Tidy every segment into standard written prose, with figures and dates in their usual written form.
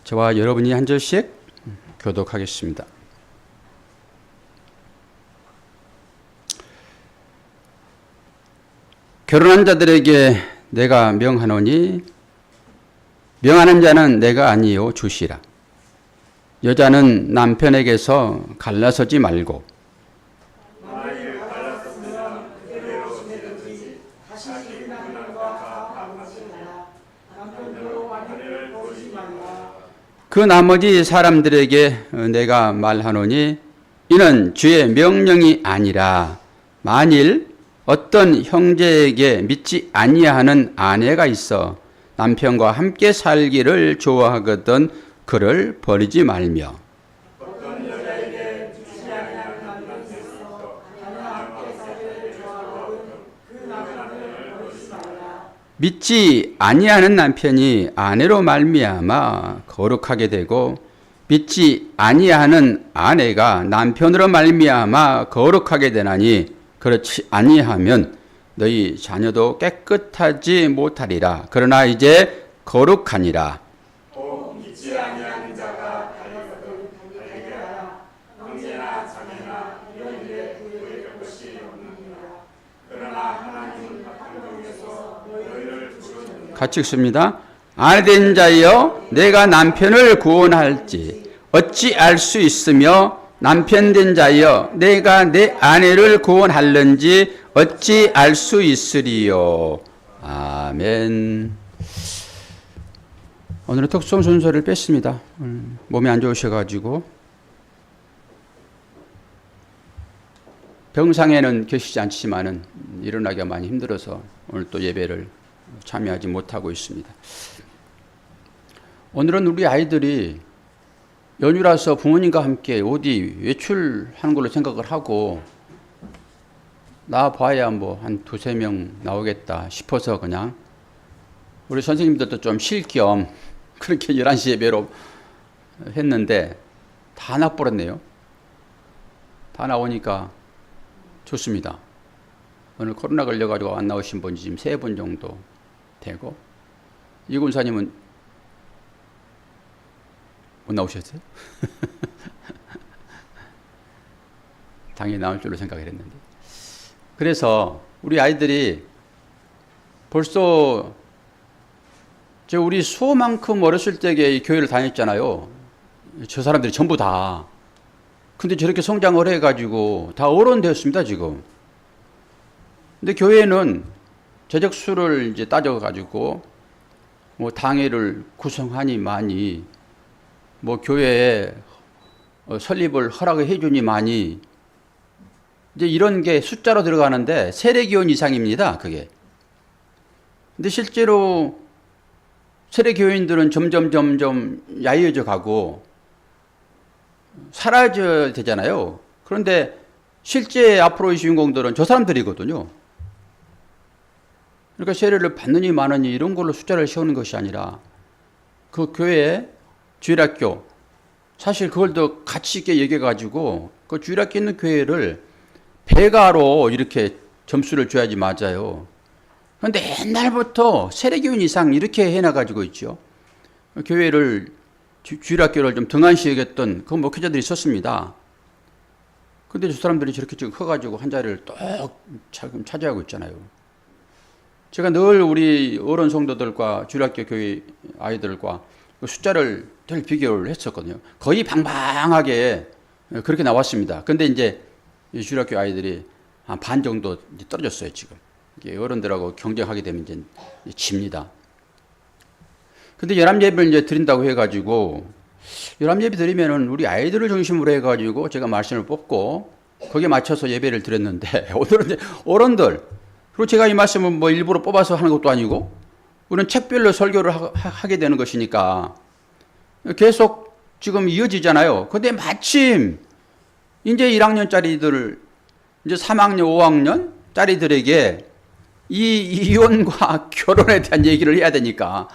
저와 여러분이 한 절씩 교독하겠습니다. 결혼한 자들에게 내가 명하노니 명하는 자는 내가 아니요 주시라. 여자는 남편에게서 갈라서지 말고 그 나머지 사람들에게 내가 말하노니 이는 주의 명령이 아니라 만일 어떤 형제에게 믿지 아니하는 아내가 있어 남편과 함께 살기를 좋아하거든 그를 버리지 말며 믿지 아니하는 남편이 아내로 말미암아 거룩하게 되고 믿지 아니하는 아내가 남편으로 말미암아 거룩하게 되나니 그렇지 아니하면 너희 자녀도 깨끗하지 못하리라. 그러나 이제 거룩하니라. 믿지 아니하는 자가 달리거든 하라. 형제나 자매나 이런 일에 구애될 것이 없느니라. 그러나 하나님 하나님께서 너희를 부르는 같이 읽습니다. 아내된 자여 내가 남편을 구원할지 어찌 알 수 있으며 남편 된 자여 내가 내 아내를 구원할는지 어찌 알 수 있으리요. 아멘. 오늘은 특송 순서를 뺐습니다. 몸이 안 좋으셔가지고 병상에는 계시지 않지만은 일어나기가 많이 힘들어서 오늘 또 예배를 참여하지 못하고 있습니다. 오늘은 우리 아이들이 연휴라서 부모님과 함께 어디 외출하는 걸로 생각을 하고 나와봐야 뭐 한 두세 명 나오겠다 싶어서 그냥 우리 선생님들도 좀 쉴 겸 그렇게 11시 예배로 했는데 다 나버렸네요. 다 나오니까 좋습니다. 오늘 코로나 걸려가지고 안 나오신 분이 지금 3분 정도 되고 이 군사님은 못 나오셨어요? 당연히 나올 줄로 생각을 했는데 그래서 우리 아이들이 벌써 우리 수호만큼 어렸을 때에 이 교회를 다녔잖아요. 저 사람들이 전부 다. 근데 저렇게 성장을 해가지고 다 어른 되었습니다, 지금. 근데 교회는 재적수를 이제 따져가지고 뭐 당회를 구성하니만이 뭐 교회에 설립을 허락해 주니만이 이제 이런 게 숫자로 들어가는데 세례교인 이상입니다, 그게. 근데 실제로 세례교인들은 점점 야위어져 가고 사라져야 되잖아요. 그런데 실제 앞으로의 주인공들은 저 사람들이거든요. 그러니까 세례를 받느니 마느니 이런 걸로 숫자를 세우는 것이 아니라 그 교회에 주일학교 사실 그걸 더 가치 있게 얘기해가지고 그 주일학교 있는 교회를 배가로 이렇게 점수를 줘야지 맞아요. 그런데 옛날부터 세례교인 이상 이렇게 해놔가지고 있죠. 교회를 주일학교를 좀 등한시했던 그 목회자들이 있었습니다. 근데 저 사람들이 저렇게 지금 커가지고 한 자리를 또 차지하고 있잖아요. 제가 늘 우리 어른 성도들과 주일학교 교회 아이들과 숫자를 늘 비교를 했었거든요. 거의 방방하게 그렇게 나왔습니다. 근데 이제 주일학교 아이들이 한 반 정도 이제 떨어졌어요, 지금. 어른들하고 경쟁하게 되면 이제 집니다. 근데 연합예배를 이제 드린다고 해가지고, 연합예배 드리면은 우리 아이들을 중심으로 해가지고 제가 말씀을 뽑고, 거기에 맞춰서 예배를 드렸는데, 오늘은 이제 어른들, 그리고 제가 이 말씀을 뭐 일부러 뽑아서 하는 것도 아니고, 우리는 책별로 설교를 하게 되는 것이니까, 계속 지금 이어지잖아요. 근데 마침, 이제 1학년짜리들, 이제 3학년, 5학년짜리들에게 이 이혼과 결혼에 대한 얘기를 해야 되니까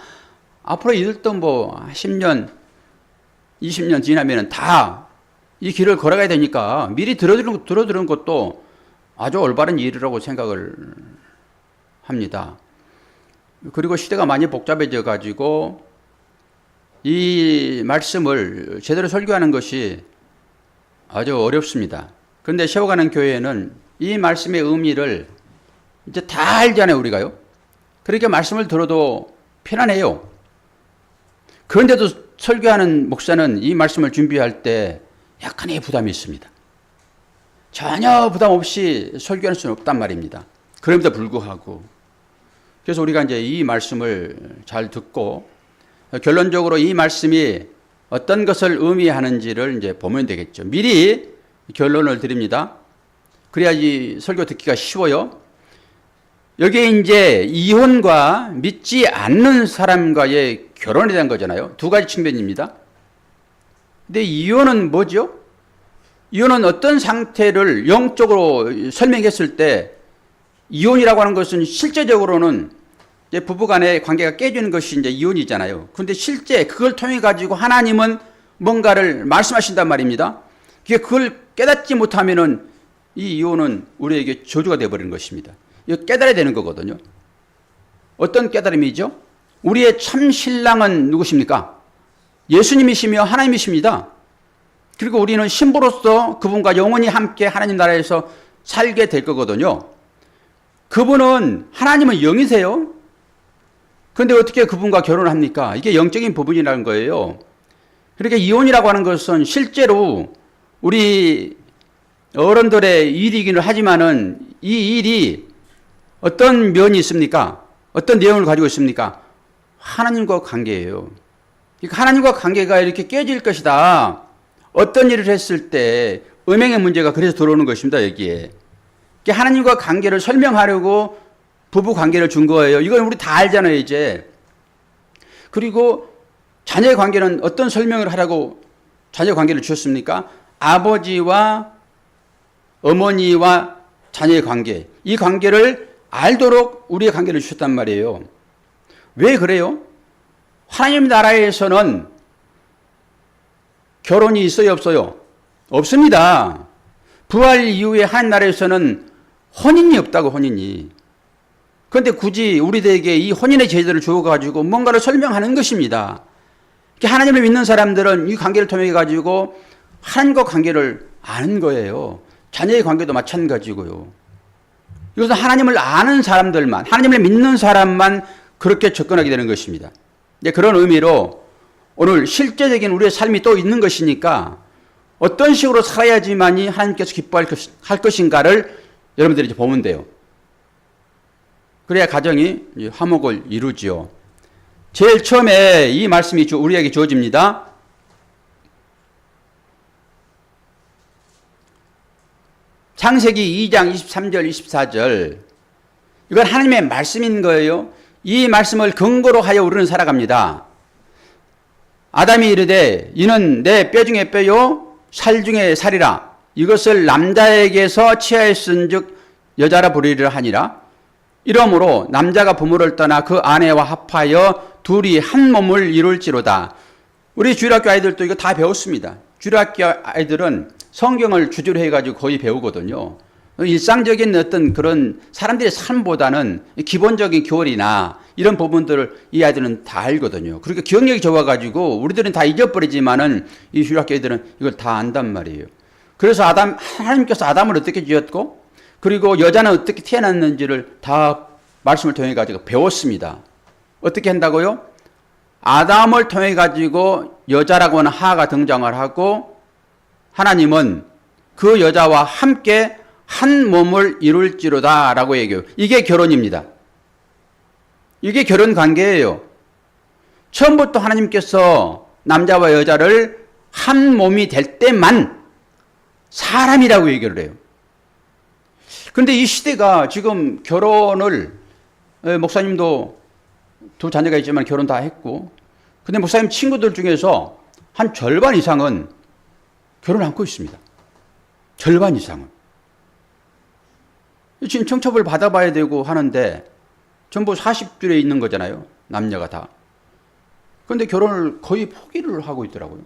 앞으로 이들도 뭐 10년, 20년 지나면 다 이 길을 걸어가야 되니까 미리 들어두는 것도 아주 올바른 일이라고 생각을 합니다. 그리고 시대가 많이 복잡해져 가지고 이 말씀을 제대로 설교하는 것이 아주 어렵습니다. 그런데 세워가는 교회는 이 말씀의 의미를 이제 다 알잖아요, 우리가요. 그러니까 말씀을 들어도 편안해요. 그런데도 설교하는 목사는 이 말씀을 준비할 때 약간의 부담이 있습니다. 전혀 부담 없이 설교할 수는 없단 말입니다. 그럼에도 불구하고. 그래서 우리가 이제 이 말씀을 잘 듣고 결론적으로 이 말씀이 어떤 것을 의미하는지를 이제 보면 되겠죠. 미리 결론을 드립니다. 그래야지 설교 듣기가 쉬워요. 여기에 이제 이혼과 믿지 않는 사람과의 결혼에 대한 거잖아요. 두 가지 측면입니다. 근데 이혼은 뭐죠? 이혼은 어떤 상태를 영적으로 설명했을 때 이혼이라고 하는 것은 실제적으로는 이제 부부 간의 관계가 깨지는 것이 이제 이혼이잖아요. 그런데 실제 그걸 통해 가지고 하나님은 뭔가를 말씀하신단 말입니다. 그걸 깨닫지 못하면은 이 이혼은 우리에게 저주가 되어버리는 것입니다. 이거 깨달아야 되는 거거든요. 어떤 깨달음이죠? 우리의 참 신랑은 누구십니까? 예수님이시며 하나님이십니다. 그리고 우리는 신부로서 그분과 영원히 함께 하나님 나라에서 살게 될 거거든요. 그분은 하나님은 영이세요. 그런데 어떻게 그분과 결혼을 합니까? 이게 영적인 부분이라는 거예요. 그러니까 이혼이라고 하는 것은 실제로 우리 어른들의 일이기는 하지만은 이 일이 어떤 면이 있습니까? 어떤 내용을 가지고 있습니까? 하나님과 관계예요. 그러니까 하나님과 관계가 이렇게 깨질 것이다. 어떤 일을 했을 때 음행의 문제가 그래서 들어오는 것입니다. 여기에. 그러니까 하나님과 관계를 설명하려고 부부 관계를 준 거예요. 이건 우리 다 알잖아요, 이제. 그리고 자녀의 관계는 어떤 설명을 하라고 자녀의 관계를 주셨습니까? 아버지와 어머니와 자녀의 관계. 이 관계를 알도록 우리의 관계를 주셨단 말이에요. 왜 그래요? 하나님 나라에서는 결혼이 있어요, 없어요? 없습니다. 부활 이후에 하나님 나라에서는 혼인이 없다고, 혼인이. 그런데 굳이 우리들에게 이 혼인의 제도를 주어가지고 뭔가를 설명하는 것입니다. 하나님을 믿는 사람들은 이 관계를 통해 가지고 하나님과 관계를 아는 거예요. 자녀의 관계도 마찬가지고요. 이것은 하나님을 아는 사람들만, 하나님을 믿는 사람만 그렇게 접근하게 되는 것입니다. 그런 의미로 오늘 실제적인 우리의 삶이 또 있는 것이니까 어떤 식으로 살아야지만이 하나님께서 기뻐할 것인가를 여러분들이 이제 보면 돼요. 그래야 가정이 화목을 이루지요. 제일 처음에 이 말씀이 우리에게 주어집니다. 창세기 2장 23절 24절. 이건 하나님의 말씀인 거예요. 이 말씀을 근거로 하여 우리는 살아갑니다. 아담이 이르되 이는 내 뼈 중에 뼈요 살 중에 살이라. 이것을 남자에게서 취하였은즉 여자라 부르리라 하니라. 이러므로 남자가 부모를 떠나 그 아내와 합하여 둘이 한 몸을 이룰지로다. 우리 주일학교 아이들도 이거 다 배웠습니다. 주일학교 아이들은 성경을 주제로 해가지고 거의 배우거든요. 일상적인 어떤 그런 사람들의 삶보다는 기본적인 교리나 이런 부분들을 이 아이들은 다 알거든요. 그러니까 기억력이 좋아가지고 우리들은 다 잊어버리지만은 이 주일학교 애들은 이걸 다 안단 말이에요. 그래서 하나님께서 아담을 어떻게 지었고 그리고 여자는 어떻게 태어났는지를 다 말씀을 통해 가지고 배웠습니다. 어떻게 한다고요? 아담을 통해 가지고 여자라고 하는 하가 등장을 하고 하나님은 그 여자와 함께 한 몸을 이룰지로다 라고 얘기해요. 이게 결혼입니다. 이게 결혼 관계예요. 처음부터 하나님께서 남자와 여자를 한 몸이 될 때만 사람이라고 얘기를 해요. 그런데 이 시대가 지금 결혼을 목사님도 두 자녀가 있지만 결혼 다 했고 근데 목사님 친구들 중에서 한 절반 이상은 결혼 않고 있습니다. 절반 이상은. 지금 청첩을 받아봐야 되고 하는데 전부 40줄에 있는 거잖아요. 남녀가 다. 그런데 결혼을 거의 포기를 하고 있더라고요.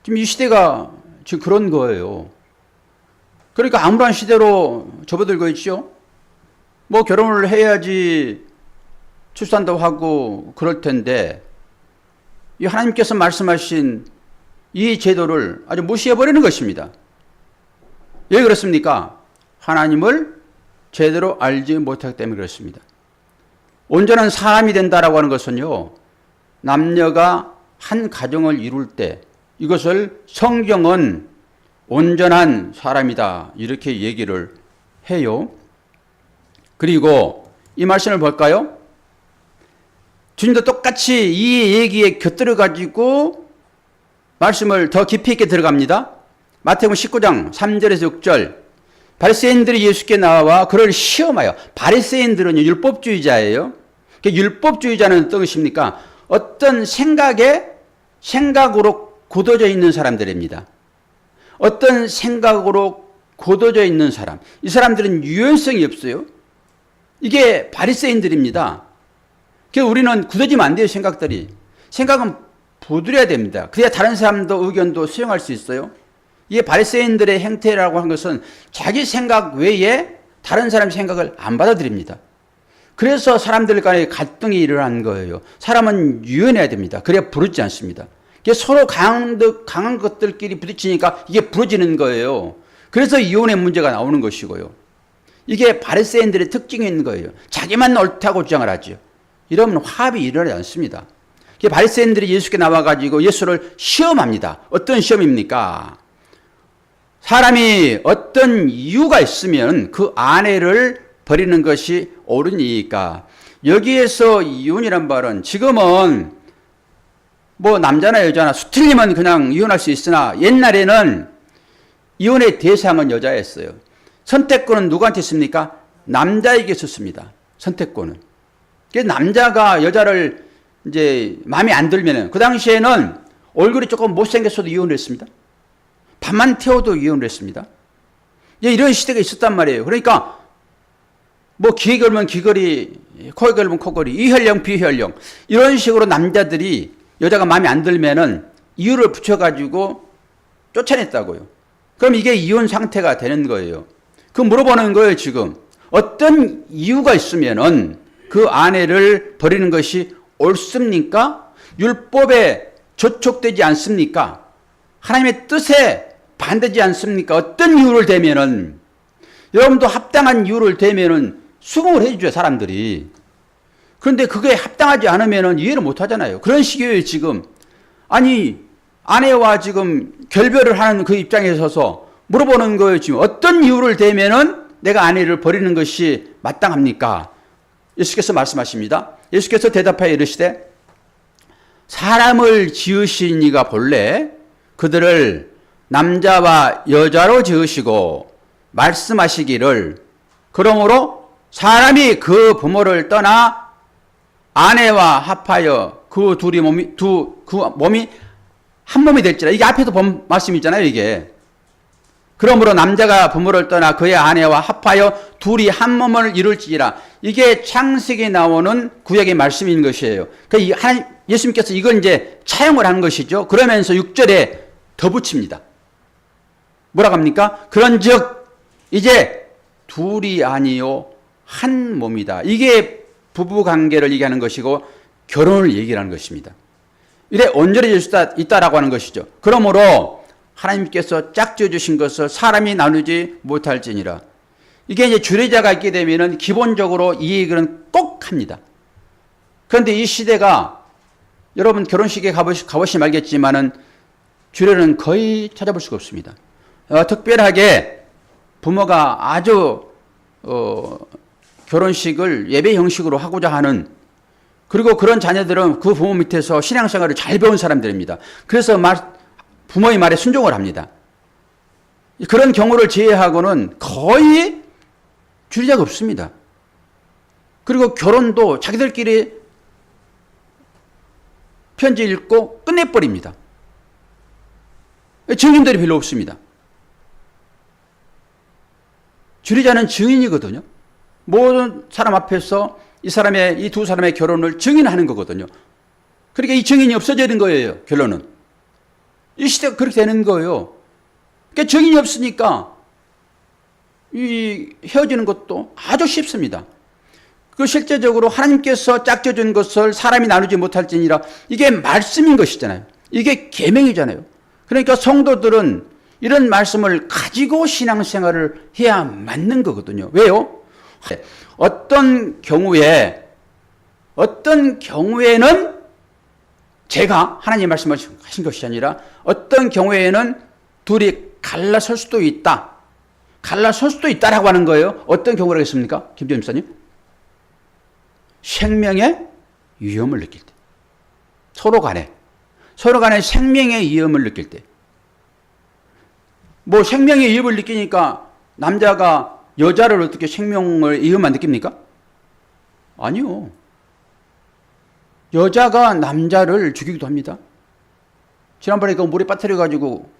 지금 이 시대가 지금 그런 거예요. 그러니까 암울한 시대로 접어들고 있죠. 뭐 결혼을 해야지 출산도 하고 그럴 텐데 이 하나님께서 말씀하신 이 제도를 아주 무시해버리는 것입니다. 왜 그렇습니까? 하나님을 제대로 알지 못하기 때문에 그렇습니다. 온전한 사람이 된다라고 하는 것은요, 남녀가 한 가정을 이룰 때 이것을 성경은 온전한 사람이다 이렇게 얘기를 해요. 그리고 이 말씀을 볼까요? 주님도 똑같이 이 얘기에 곁들여 가지고 말씀을 더 깊이 있게 들어갑니다. 마태복음 19장 3절에서 6절. 바리새인들이 예수께 나와 그를 시험하여, 바리새인들은 율법주의자예요. 율법주의자는 어떤 것입니까? 어떤 생각으로 굳어져 있는 사람들입니다. 어떤 생각으로 굳어져 있는 사람. 이 사람들은 유연성이 없어요. 이게 바리새인들입니다. 우리는 굳어지면 안 돼요, 생각들이. 생각은 부드려야 됩니다. 그래야 다른 사람도 의견도 수용할 수 있어요. 이게 바리새인들의 행태라고 하는 것은 자기 생각 외에 다른 사람 생각을 안 받아들입니다. 그래서 사람들 간에 갈등이 일어난 거예요. 사람은 유연해야 됩니다. 그래야 부르지 않습니다. 서로 강한 것들끼리 부딪히니까 이게 부러지는 거예요. 그래서 이혼의 문제가 나오는 것이고요. 이게 바리새인들의 특징인 거예요. 자기만 옳다고 주장을 하죠. 이러면 화합이 일어나지 않습니다. 바리새인들이 예수께 나와가지고 예수를 시험합니다. 어떤 시험입니까? 사람이 어떤 이유가 있으면 그 아내를 버리는 것이 옳으니까. 여기에서 이혼이란 말은 지금은 뭐 남자나 여자나 수틀리면 그냥 이혼할 수 있으나 옛날에는 이혼의 대상은 여자였어요. 선택권은 누구한테 있습니까? 남자에게 있었습니다. 선택권은. 그래서 남자가 여자를 이제 마음에 안 들면은, 그 당시에는 얼굴이 조금 못생겼어도 이혼을 했습니다. 밥만 태워도 이혼을 했습니다. 이런 시대가 있었단 말이에요. 그러니까 뭐 귀에 걸면 귀걸이, 코에 걸면 코걸이, 이혈령 비혈령 이런 식으로 남자들이 여자가 마음에 안 들면은 이유를 붙여가지고 쫓아냈다고요. 그럼 이게 이혼 상태가 되는 거예요. 그 물어보는 거예요, 지금. 어떤 이유가 있으면은 그 아내를 버리는 것이 옳습니까? 율법에 저촉되지 않습니까? 하나님의 뜻에 반대지 않습니까? 어떤 이유를 대면은, 여러분도 합당한 이유를 대면은 수긍을 해주죠, 사람들이. 그런데 그게 합당하지 않으면은 이해를 못 하잖아요. 그런 식이에요, 지금. 아니, 아내와 지금 결별을 하는 그 입장에 서서 물어보는 거예요, 지금. 어떤 이유를 대면은 내가 아내를 버리는 것이 마땅합니까? 예수께서 말씀하십니다. 예수께서 대답하여 이르시되, 사람을 지으신 이가 본래 그들을 남자와 여자로 지으시고 말씀하시기를, 그러므로 사람이 그 부모를 떠나 아내와 합하여 그 몸이 한 몸이 될지라. 이게 앞에도 본 말씀이잖아요, 이게. 그러므로 남자가 부모를 떠나 그의 아내와 합하여 둘이 한 몸을 이룰지라. 이게 창세기에 나오는 구약의 말씀인 것이에요. 그러니까 예수님께서 이걸 이제 차용을 하는 것이죠. 그러면서 6절에 더 붙입니다. 뭐라고 합니까? 그런즉 이제 둘이 아니요 한 몸이다. 이게 부부 관계를 얘기하는 것이고 결혼을 얘기하는 것입니다. 이래 온전해질 수 있다라고 하는 것이죠. 그러므로 하나님께서 짝지어 주신 것을 사람이 나누지 못할지니라. 이게 이제 주례자가 있게 되면은 기본적으로 이 얘기는 꼭 합니다. 그런데 이 시대가, 여러분 결혼식에 가보시면 알겠지만은 주례는 거의 찾아볼 수가 없습니다. 특별하게 부모가 아주 결혼식을 예배 형식으로 하고자 하는, 그리고 그런 자녀들은 그 부모 밑에서 신앙생활을 잘 배운 사람들입니다. 그래서 부모의 말에 순종을 합니다. 그런 경우를 제외하고는 거의 주례자가 없습니다. 그리고 결혼도 자기들끼리 편지 읽고 끝내버립니다. 증인들이 별로 없습니다. 주례자는 증인이거든요. 모든 사람 앞에서 이 두 사람의 결혼을 증인하는 거거든요. 그러니까 이 증인이 없어지는 거예요, 결론은. 이 시대가 그렇게 되는 거예요. 그러니까 증인이 없으니까 이 헤어지는 것도 아주 쉽습니다. 그 실제적으로 하나님께서 짝져준 것을 사람이 나누지 못할지니라, 이게 말씀인 것이잖아요. 이게 계명이잖아요. 그러니까 성도들은 이런 말씀을 가지고 신앙생활을 해야 맞는 거거든요. 왜요? 어떤 경우에는 제가 하나님 말씀을 하신 것이 아니라 어떤 경우에는 둘이 갈라설 수도 있다. 갈라설 수도 있다라고 하는 거예요. 어떤 경우라고 했습니까? 김재현 목사님? 생명의 위험을 느낄 때. 서로 간에 생명의 위험을 느낄 때. 뭐 생명의 위협을 느끼니까 남자가 여자를 어떻게 생명을 위험만 느낍니까? 아니요. 여자가 남자를 죽이기도 합니다. 지난번에 그 물에 빠뜨려가지고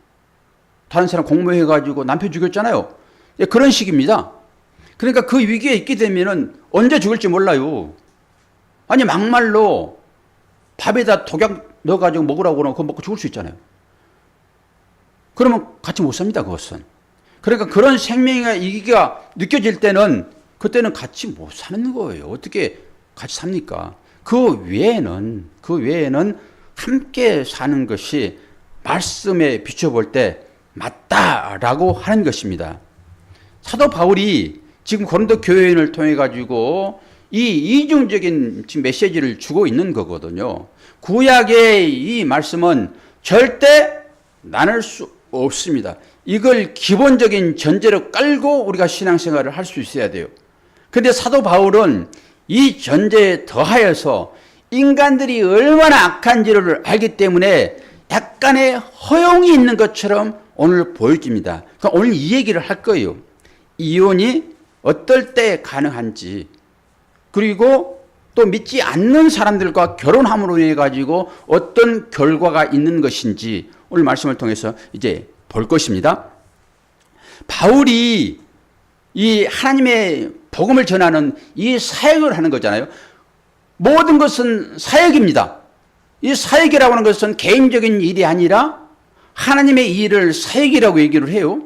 다른 사람 공모해가지고 남편 죽였잖아요. 예, 그런 식입니다. 그러니까 그 위기에 있게 되면은 언제 죽을지 몰라요. 아니 막말로 밥에다 독약 넣어가지고 먹으라고 그러면 그거 먹고 죽을 수 있잖아요. 그러면 같이 못 삽니다, 그것은. 그러니까 그런 생명의 위기가 느껴질 때는 그때는 같이 못 사는 거예요. 어떻게 같이 삽니까? 그 외에는 함께 사는 것이 말씀에 비춰볼 때 맞다라고 하는 것입니다. 사도 바울이 지금 고린도 교회인을 통해 가지고 이 이중적인 지금 메시지를 주고 있는 거거든요. 구약의 이 말씀은 절대 나눌 수 없습니다. 이걸 기본적인 전제로 깔고 우리가 신앙생활을 할 수 있어야 돼요. 그런데 사도 바울은 이 전제에 더하여서 인간들이 얼마나 악한지를 알기 때문에 약간의 허용이 있는 것처럼 오늘 보여집니다. 그러니까 오늘 이 얘기를 할 거예요. 이혼이 어떨 때 가능한지, 그리고 또 믿지 않는 사람들과 결혼함으로 인해 가지고 어떤 결과가 있는 것인지 오늘 말씀을 통해서 이제 볼 것입니다. 바울이 이 하나님의 복음을 전하는 이 사역을 하는 거잖아요. 모든 것은 사역입니다. 이 사역이라고 하는 것은 개인적인 일이 아니라 하나님의 일을 사역이라고 얘기를 해요.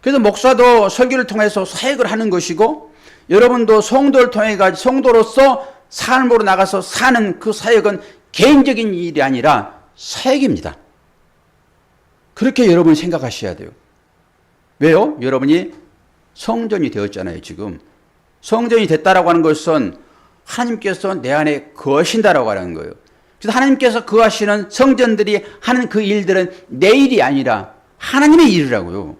그래서 목사도 설교를 통해서 사역을 하는 것이고, 여러분도 성도를 통해 가지고 성도로서 삶으로 나가서 사는 그 사역은 개인적인 일이 아니라 사역입니다. 그렇게 여러분 생각하셔야 돼요. 왜요? 여러분이 성전이 되었잖아요, 지금. 성전이 됐다라고 하는 것은 하나님께서 내 안에 거하신다라고 하는 거예요. 그래서 하나님께서 거하시는 성전들이 하는 그 일들은 내 일이 아니라 하나님의 일이라고요.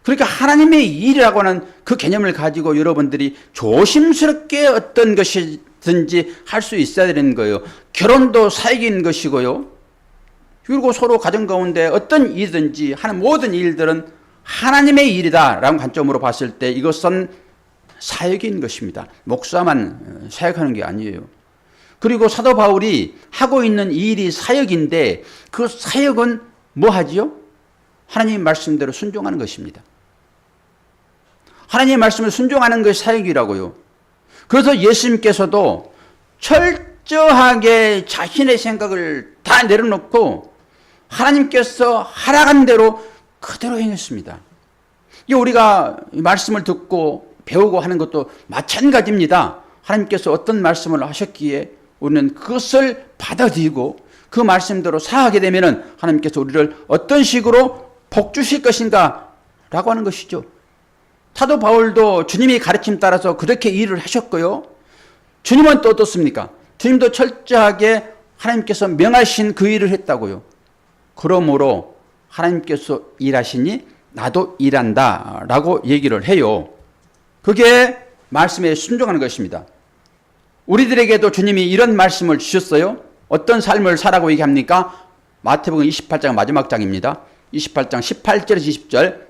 그러니까 하나님의 일이라고 하는 그 개념을 가지고 여러분들이 조심스럽게 어떤 것이든지 할 수 있어야 되는 거예요. 결혼도 사역인 것이고요. 그리고 서로 가정 가운데 어떤 일이든지 하는 모든 일들은 하나님의 일이다라는 관점으로 봤을 때 이것은 사역인 것입니다. 목사만 사역하는 게 아니에요. 그리고 사도 바울이 하고 있는 이 일이 사역인데 그 사역은 뭐 하지요? 하나님 말씀대로 순종하는 것입니다. 하나님의 말씀을 순종하는 것이 사역이라고요. 그래서 예수님께서도 철저하게 자신의 생각을 다 내려놓고 하나님께서 하라간 대로 그대로 행했습니다. 우리가 말씀을 듣고 배우고 하는 것도 마찬가지입니다. 하나님께서 어떤 말씀을 하셨기에 우리는 그것을 받아들이고 그 말씀대로 살아가게 되면 하나님께서 우리를 어떤 식으로 복 주실 것인가 라고 하는 것이죠. 사도 바울도 주님의 가르침 따라서 그렇게 일을 하셨고요. 주님은 또 어떻습니까? 주님도 철저하게 하나님께서 명하신 그 일을 했다고요. 그러므로 하나님께서 일하시니 나도 일한다 라고 얘기를 해요. 그게 말씀에 순종하는 것입니다. 우리들에게도 주님이 이런 말씀을 주셨어요. 어떤 삶을 살라고 얘기합니까? 마태복음 28장 마지막 장입니다. 28장 18절에서 20절.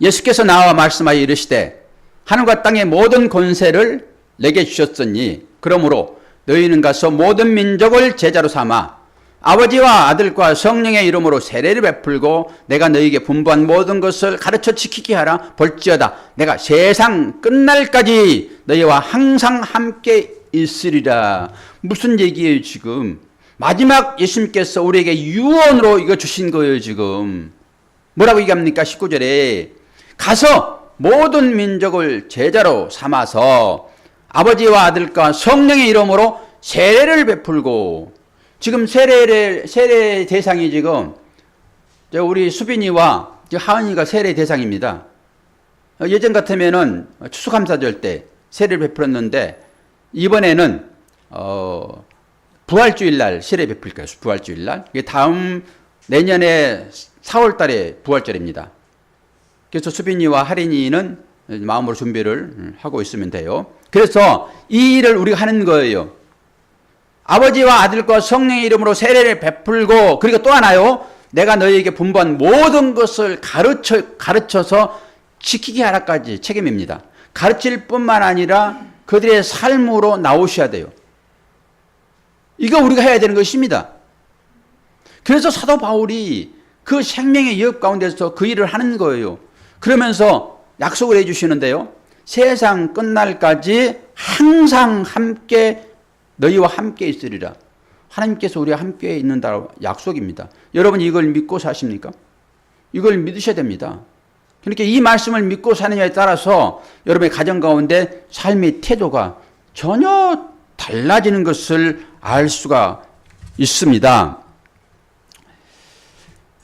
예수께서 나와 말씀하여 이르시되 하늘과 땅의 모든 권세를 내게 주셨으니 그러므로 너희는 가서 모든 민족을 제자로 삼아 아버지와 아들과 성령의 이름으로 세례를 베풀고 내가 너희에게 분부한 모든 것을 가르쳐 지키게 하라. 볼지어다 내가 세상 끝날까지 너희와 항상 함께 있으리라. 무슨 얘기예요 지금? 마지막 예수님께서 우리에게 유언으로 이거 주신 거예요 지금. 뭐라고 얘기합니까? 19절에 가서 모든 민족을 제자로 삼아서 아버지와 아들과 성령의 이름으로 세례를 베풀고, 지금 세례 대상이 지금 우리 수빈이와 하은이가 세례 대상입니다. 예전 같으면은 추수감사절 때 세례를 베풀었는데, 이번에는 부활주일 날 세례 베풀 거예요. 부활주일 날. 이게 다음 내년에 4월 달에 부활절입니다. 그래서 수빈이와 하린이는 마음으로 준비를 하고 있으면 돼요. 그래서 이 일을 우리가 하는 거예요. 아버지와 아들과 성령의 이름으로 세례를 베풀고, 그리고 또 하나요. 내가 너희에게 분부한 모든 것을 가르쳐서 지키게 하라까지 책임입니다. 가르칠 뿐만 아니라 그들의 삶으로 나오셔야 돼요. 이거 우리가 해야 되는 것입니다. 그래서 사도 바울이 그 생명의 위협 가운데서 그 일을 하는 거예요. 그러면서 약속을 해주시는데요. 세상 끝날까지 항상 함께 너희와 함께 있으리라. 하나님께서 우리와 함께 있는다고 약속입니다. 여러분 이걸 믿고 사십니까? 이걸 믿으셔야 됩니다. 그러니까 이 말씀을 믿고 사느냐에 따라서 여러분의 가정 가운데 삶의 태도가 전혀 달라지는 것을 알 수가 있습니다.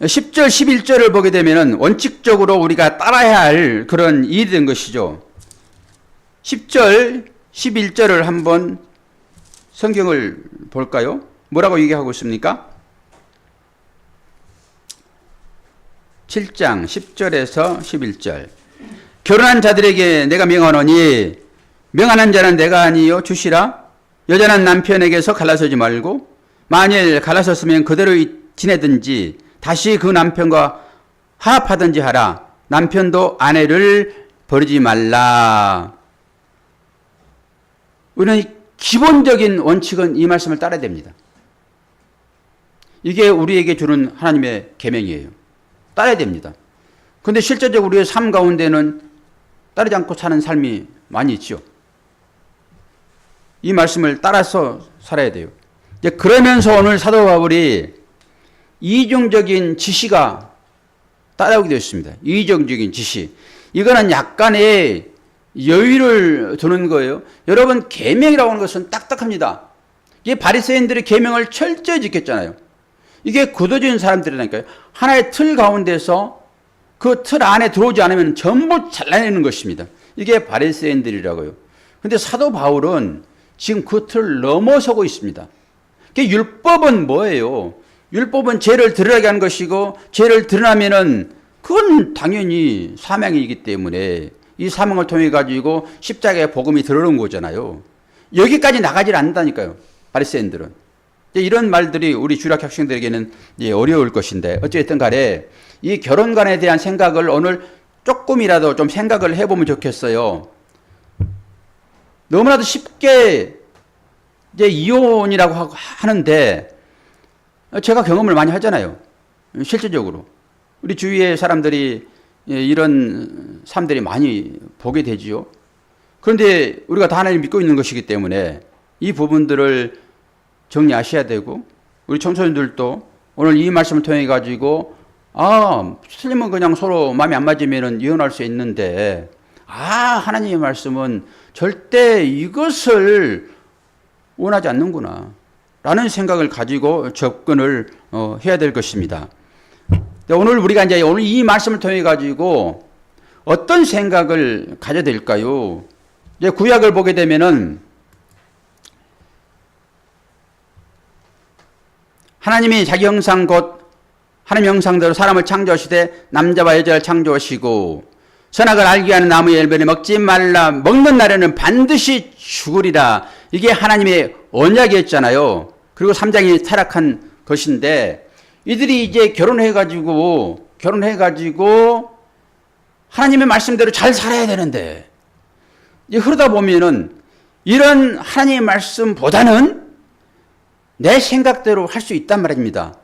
10절, 11절을 보게 되면 원칙적으로 우리가 따라야 할 그런 일이 된 것이죠. 10절, 11절을 한번 성경을 볼까요? 뭐라고 얘기하고 있습니까? 7장 10절에서 11절. 결혼한 자들에게 내가 명하노니 명하는 자는 내가 아니요 주시라. 여자는 남편에게서 갈라서지 말고 만일 갈라섰으면 그대로 지내든지 다시 그 남편과 화합하든지 하라. 남편도 아내를 버리지 말라. 우리는 기본적인 원칙은 이 말씀을 따라야 됩니다. 이게 우리에게 주는 하나님의 계명이에요. 따라야 됩니다. 그런데 실제적으로 우리의 삶 가운데는 따르지 않고 사는 삶이 많이 있죠. 이 말씀을 따라서 살아야 돼요. 이제 그러면서 오늘 사도 바울이 이중적인 지시가 따라오게 되었습니다. 이중적인 지시. 이거는 약간의 여유를 두는 거예요. 여러분 계명이라고 하는 것은 딱딱합니다. 이게 바리새인들의 계명을 철저히 지켰잖아요. 이게 굳어진 사람들이라니까요. 하나의 틀 가운데서 그 틀 안에 들어오지 않으면 전부 잘라내는 것입니다. 이게 바리새인들이라고요. 그런데 사도 바울은 지금 그 틀을 넘어서고 있습니다. 율법은 뭐예요? 율법은 죄를 드러나게 하는 것이고, 죄를 드러나면은 그건 당연히 사명이기 때문에 이 사명을 통해 가지고 십자가의 복음이 들어오는 거잖아요. 여기까지 나가질 않는다니까요. 바리새인들은. 이런 말들이 우리 주일학 학생들에게는 어려울 것인데, 어쨌든 간에 이 결혼관에 대한 생각을 오늘 조금이라도 좀 생각을 해보면 좋겠어요. 너무나도 쉽게 이제 이혼이라고 하는데, 제가 경험을 많이 하잖아요. 실질적으로. 우리 주위의 사람들이 이런 삶들이 많이 보게 되지요. 그런데 우리가 다 하나님을 믿고 있는 것이기 때문에 이 부분들을 정리하셔야 되고, 우리 청소년들도 오늘 이 말씀을 통해 가지고 틀리면 그냥 서로 마음이 안 맞으면 이혼할 수 있는데, 하나님의 말씀은 절대 이것을 원하지 않는구나 라는 생각을 가지고 접근을 해야 될 것입니다. 오늘 우리가 이제 오늘 이 말씀을 통해 가지고 어떤 생각을 가져야 될까요? 이제 구약을 보게 되면은 하나님이 자기 형상 곧 하나님 형상대로 사람을 창조하시되 남자와 여자를 창조하시고 선악을 알게 하는 나무의 열매를 먹지 말라. 먹는 날에는 반드시 죽으리라. 이게 하나님의 언약이었잖아요. 그리고 3장이 타락한 것인데, 이들이 이제 결혼해가지고 하나님의 말씀대로 잘 살아야 되는데, 이제 그러다 보면은 이런 하나님의 말씀보다는 내 생각대로 할 수 있단 말입니다.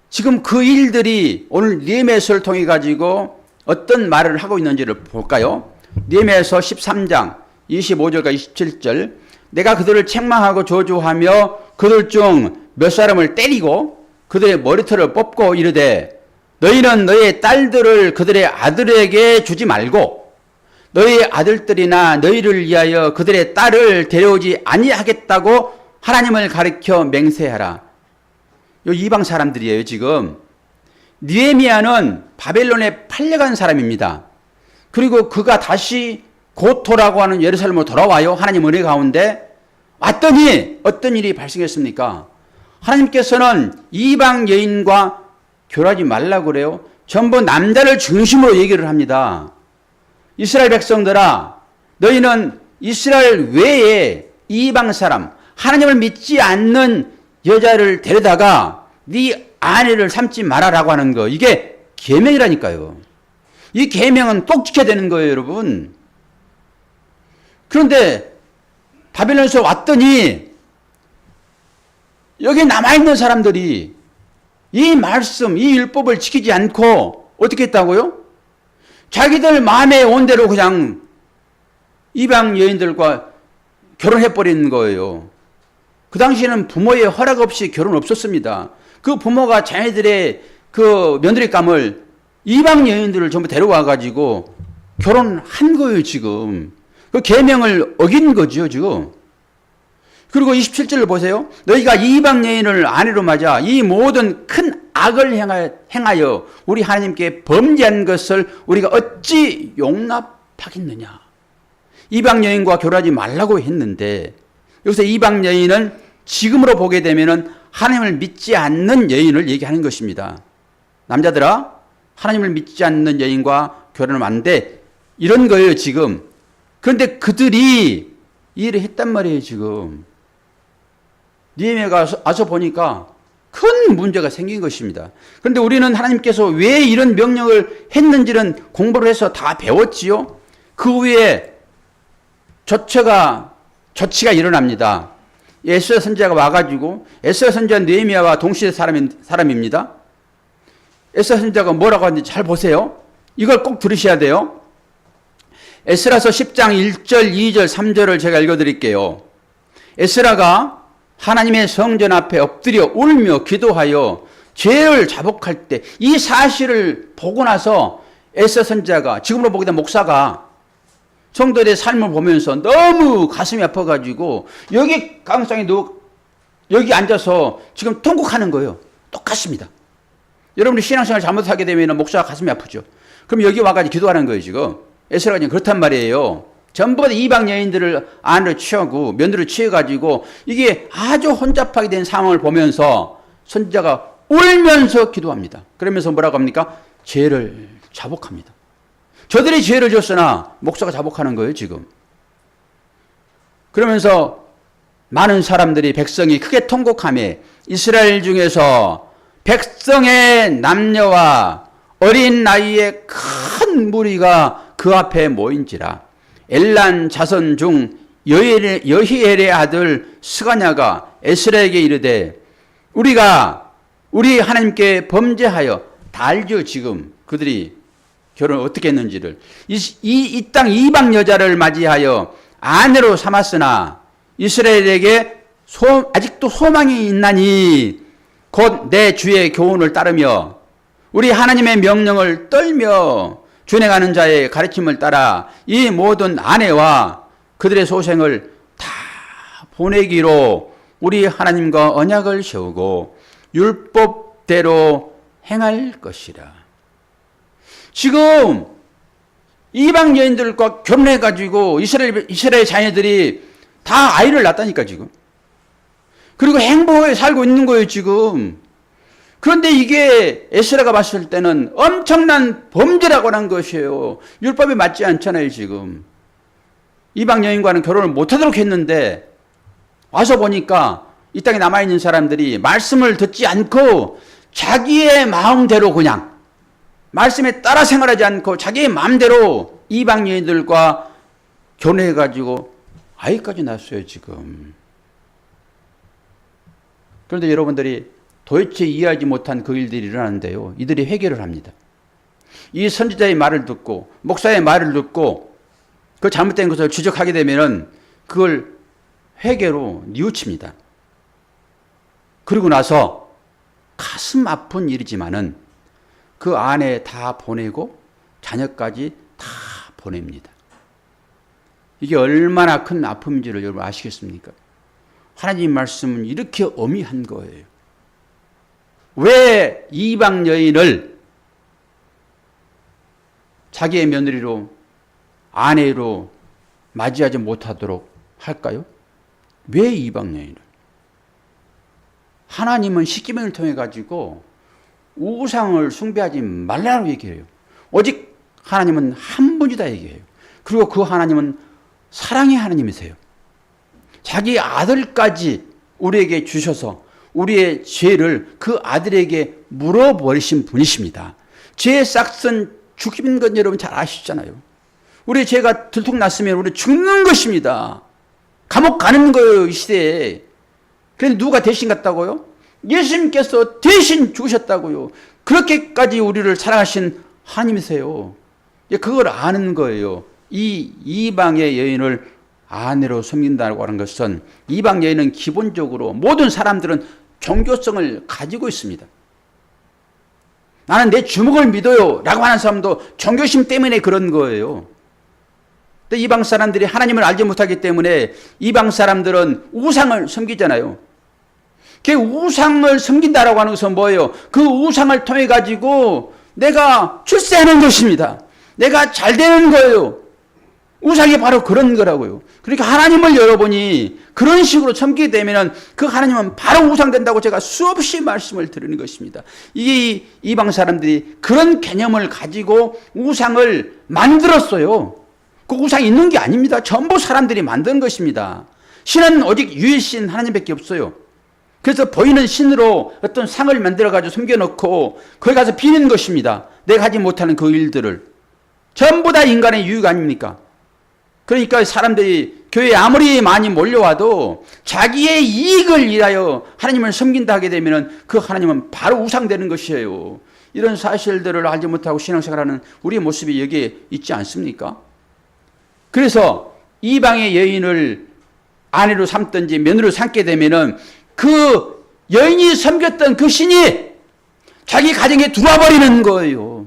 지금 그 일들이 오늘 느헤미야서를 통해 가지고 어떤 말을 하고 있는지를 볼까요? 느헤미야서 13장 25절과 27절. 내가 그들을 책망하고 저주하며 그들 중 몇 사람을 때리고 그들의 머리털을 뽑고 이르되 너희는 너희의 딸들을 그들의 아들에게 주지 말고 너희 아들들이나 너희를 위하여 그들의 딸을 데려오지 아니하겠다고 하나님을 가리켜 맹세하라. 요 이방 사람들이에요, 지금. 느헤미야는 바벨론에 팔려간 사람입니다. 그리고 그가 다시 고토라고 하는 예루살렘으로 돌아와요. 하나님 은혜 가운데 왔더니 어떤 일이 발생했습니까? 하나님께서는 이방 여인과 결혼하지 말라고 그래요. 전부 남자를 중심으로 얘기를 합니다. 이스라엘 백성들아, 너희는 이스라엘 외에 이방 사람, 하나님을 믿지 않는 여자를 데려다가 네 아내를 삼지 말아라고 하는 거, 이게 계명이라니까요. 이 계명은 꼭 지켜야 되는 거예요, 여러분. 그런데 바벨론에서 왔더니 여기 남아있는 사람들이 이 말씀, 이 율법을 지키지 않고 어떻게 했다고요? 자기들 마음에 온 대로 그냥 이방 여인들과 결혼해버리는 거예요. 그 당시에는 부모의 허락 없이 결혼 없었습니다. 그 부모가 자녀들의 그 며느리감을 이방 여인들을 전부 데려와가지고 결혼한 거예요, 지금. 그 계명을 어긴 거죠, 지금. 그리고 27절을 보세요. 너희가 이방 여인을 아내로 맞아 이 모든 큰 악을 행하여 우리 하나님께 범죄한 것을 우리가 어찌 용납하겠느냐. 이방 여인과 결혼하지 말라고 했는데 여기서 이방 여인은 지금으로 보게 되면은 하나님을 믿지 않는 여인을 얘기하는 것입니다. 남자들아, 하나님을 믿지 않는 여인과 결혼하면 안 돼. 이런 거예요, 지금. 그런데 그들이 이해를 했단 말이에요, 지금. 느헤미야가 와서 보니까 큰 문제가 생긴 것입니다. 그런데 우리는 하나님께서 왜 이런 명령을 했는지는 공부를 해서 다 배웠지요. 그 후에 조치가 일어납니다. 에스라 선지자가 와가지고, 에스라 선지자는 느헤미야와 동시대 사람입니다. 에스라 선지자가 뭐라고 하는지 잘 보세요. 이걸 꼭 들으셔야 돼요. 에스라서 10장 1절, 2절, 3절을 제가 읽어드릴게요. 에스라가 하나님의 성전 앞에 엎드려 울며 기도하여 죄를 자복할 때 이 사실을 보고 나서 에스라 선지자가, 지금으로 보게 되면 목사가 성도들의 삶을 보면서 너무 가슴이 아파가지고 여기 강상에 여기 앉아서 지금 통곡하는 거예요. 똑같습니다. 여러분이 신앙생활 잘못하게 되면 목사가 가슴이 아프죠. 그럼 여기 와가지고 기도하는 거예요, 지금. 에스라가 지금 그렇단 말이에요. 전부 다 이방 여인들을 아내로 취하고 며느리를 취해가지고 이게 아주 혼잡하게 된 상황을 보면서 선지자가 울면서 기도합니다. 그러면서 뭐라고 합니까? 죄를 자복합니다. 저들이 죄를 졌으나 목사가 자복하는 거예요, 지금. 그러면서 많은 사람들이, 백성이 크게 통곡하며 이스라엘 중에서 백성의 남녀와 어린 나이의 큰 무리가 그 앞에 모인지라. 엘란 자손 중 여히엘의 아들 스가냐가 에스라에게 이르되 우리가 우리 하나님께 범죄하여, 다 알죠, 지금. 그들이 결혼을 어떻게 했는지를. 이 땅 이방 여자를 맞이하여 아내로 삼았으나 이스라엘에게 아직도 소망이 있나니 곧 내 주의 교훈을 따르며 우리 하나님의 명령을 떨며 준행하는 자의 가르침을 따라 이 모든 아내와 그들의 소생을 다 보내기로 우리 하나님과 언약을 세우고 율법대로 행할 것이라. 지금 이방 여인들과 결혼해가지고 이스라엘 자녀들이 다 아이를 낳았다니까, 지금. 그리고 행복하게 살고 있는 거예요, 지금. 그런데 이게 에스라가 봤을 때는 엄청난 범죄라고 하는 것이에요. 율법에 맞지 않잖아요, 지금. 이방 여인과는 결혼을 못하도록 했는데 와서 보니까 이 땅에 남아있는 사람들이 말씀을 듣지 않고 자기의 마음대로 그냥 말씀에 따라 생활하지 않고 자기의 마음대로 이방 여인들과 결혼해가지고 아이까지 낳았어요, 지금. 그런데 여러분들이 도대체 이해하지 못한 그 일들이 일어나는데요. 이들이 회개를 합니다. 이 선지자의 말을 듣고 목사의 말을 듣고 그 잘못된 것을 지적하게 되면은 그걸 회개로 뉘우칩니다. 그리고 나서 가슴 아픈 일이지만은 그 아내 다 보내고 자녀까지 다 보냅니다. 이게 얼마나 큰 아픔인지를 여러분 아시겠습니까? 하나님 말씀은 이렇게 엄히한 거예요. 왜 이방 여인을 자기의 며느리로, 아내로 맞이하지 못하도록 할까요? 왜 이방 여인을? 하나님은 십계명을 통해 가지고 우상을 숭배하지 말라고 얘기해요. 오직 하나님은 한 분이다 얘기해요. 그리고 그 하나님은 사랑의 하나님이세요. 자기 아들까지 우리에게 주셔서 우리의 죄를 그 아들에게 물어버리신 분이십니다. 죄의 싹은 죽이는 건 여러분 잘 아시잖아요. 우리 죄가 들통났으면 우리 죽는 것입니다. 감옥 가는 거예요, 이 시대에. 그런데 누가 대신 갔다고요? 예수님께서 대신 죽으셨다고요. 그렇게까지 우리를 사랑하신 하나님이세요. 그걸 아는 거예요. 이 이방의 여인을 아내로 섬긴다고 하는 것은, 이방 여인은 기본적으로 모든 사람들은 종교성을 가지고 있습니다. 나는 내 주먹을 믿어요 라고 하는 사람도 종교심 때문에 그런 거예요. 근데 이방 사람들이 하나님을 알지 못하기 때문에 이방 사람들은 우상을 섬기잖아요. 그 우상을 섬긴다라고 하는 것은 뭐예요? 그 우상을 통해 가지고 내가 출세하는 것입니다. 내가 잘 되는 거예요. 우상이 바로 그런 거라고요. 그러니까 하나님을 여러분이 그런 식으로 섬기게 되면 그 하나님은 바로 우상된다고 제가 수없이 말씀을 드리는 것입니다. 이게 이방 사람들이 그런 개념을 가지고 우상을 만들었어요. 그 우상이 있는 게 아닙니다. 전부 사람들이 만든 것입니다. 신은 오직 유일신 하나님밖에 없어요. 그래서 보이는 신으로 어떤 상을 만들어가지고 숨겨놓고 거기 가서 비는 것입니다. 내가 하지 못하는 그 일들을. 전부 다 인간의 유익 아닙니까? 그러니까 사람들이 교회에 아무리 많이 몰려와도 자기의 이익을 위하여 하나님을 섬긴다 하게 되면 그 하나님은 바로 우상되는 것이에요. 이런 사실들을 알지 못하고 신앙생활하는 우리의 모습이 여기에 있지 않습니까? 그래서 이방의 여인을 아내로 삼든지 며느리로 삼게 되면은 그 여인이 섬겼던 그 신이 자기 가정에 들어와 버리는 거예요.